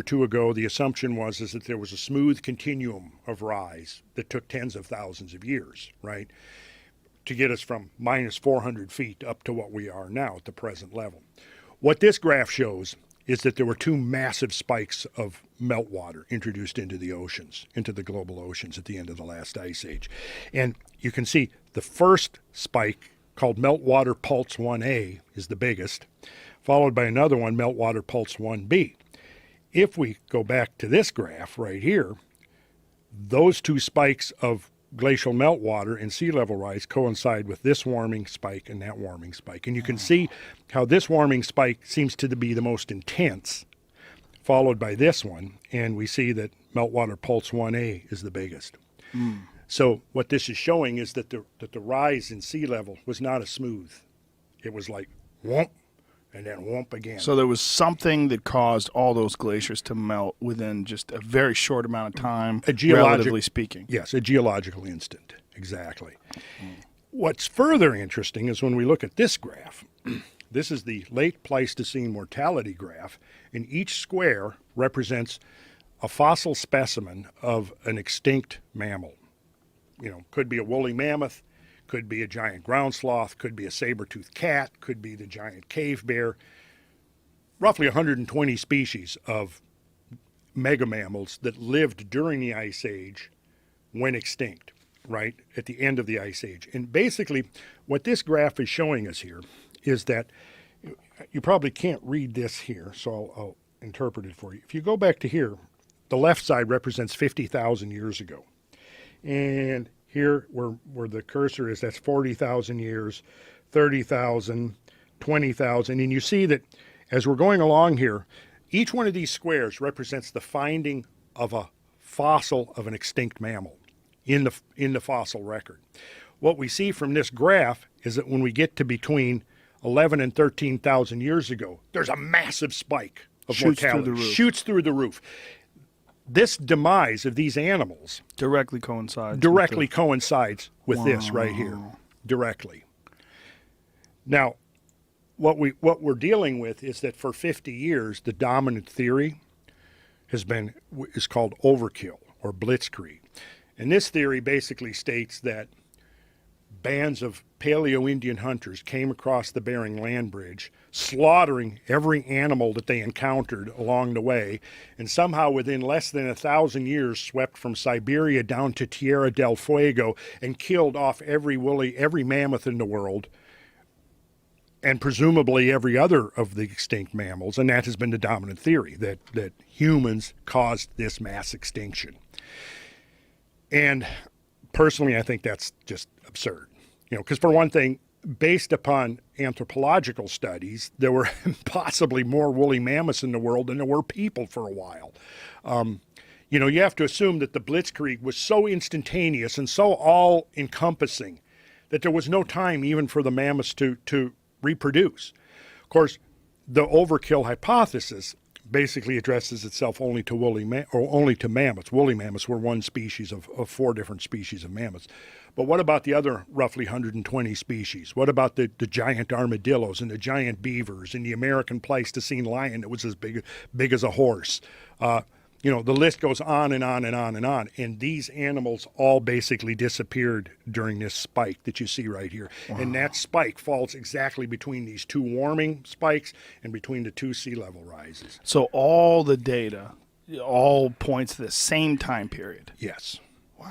or two ago, the assumption was is that there was a smooth continuum of rise that took tens of thousands of years, right, to get us from minus 400 feet up to what we are now at the present level. What this graph shows is that there were two massive spikes of meltwater introduced into the oceans, into the global oceans at the end of the last ice age. And you can see the first spike, called Meltwater Pulse 1A, is the biggest, followed by another one, Meltwater Pulse 1B. If we go back to this graph right here, those two spikes of glacial meltwater and sea level rise coincide with this warming spike and that warming spike. And you can see how this warming spike seems to be the most intense, followed by this one. And we see that Meltwater Pulse 1A is the biggest. So what this is showing is that the rise in sea level was not as smooth. It was like whoomp, and then whoomp again. So there was something that caused all those glaciers to melt within just a very short amount of time, relatively speaking. Yes, a geological instant, exactly. What's further interesting is when we look at this graph. This is the late Pleistocene mortality graph, and each square represents a fossil specimen of an extinct mammal. You know, could be a woolly mammoth, could be a giant ground sloth, could be a saber-toothed cat, could be the giant cave bear. Roughly 120 species of mega-mammals that lived during the Ice Age went extinct, right, at the end of the Ice Age. And basically, what this graph is showing us here is that, you probably can't read this here, so I'll interpret it for you. If you go back to here, the left side represents 50,000 years ago. And here, where the cursor is, that's 40,000 years, 30,000, 20,000. And you see that as we're going along here, each one of these squares represents the finding of a fossil of an extinct mammal in the fossil record. What we see from this graph is that when we get to between 11 and 13,000 years ago, there's a massive spike of mortality. Shoots through the roof. This demise of these animals directly coincides with this right here, directly. Now, what we're dealing with is that for 50 years, the dominant theory is called overkill or blitzkrieg. And this theory basically states that bands of Paleo-Indian hunters came across the Bering Land Bridge, slaughtering every animal that they encountered along the way, and somehow within less than 1,000 years swept from Siberia down to Tierra del Fuego and killed off every mammoth in the world, and presumably every other of the extinct mammals. And that has been the dominant theory, that humans caused this mass extinction. And personally, I think that's just absurd. You know, because for one thing, based upon anthropological studies, there were possibly more woolly mammoths in the world than there were people for a while. You know, you have to assume that the blitzkrieg was so instantaneous and so all-encompassing that there was no time even for the mammoths to reproduce. Of course, the overkill hypothesis basically addresses itself only to only to mammoths. Woolly mammoths were one species of 4 different species of mammoths. But what about the other roughly 120 species? What about the giant armadillos and the giant beavers and the American Pleistocene lion that was as big as a horse? You know, the list goes on and on and on and on. And these animals all basically disappeared during this spike that you see right here. Wow. And that spike falls exactly between these two warming spikes and between the two sea level rises. So all the data all points to the same time period. Yes. Wow.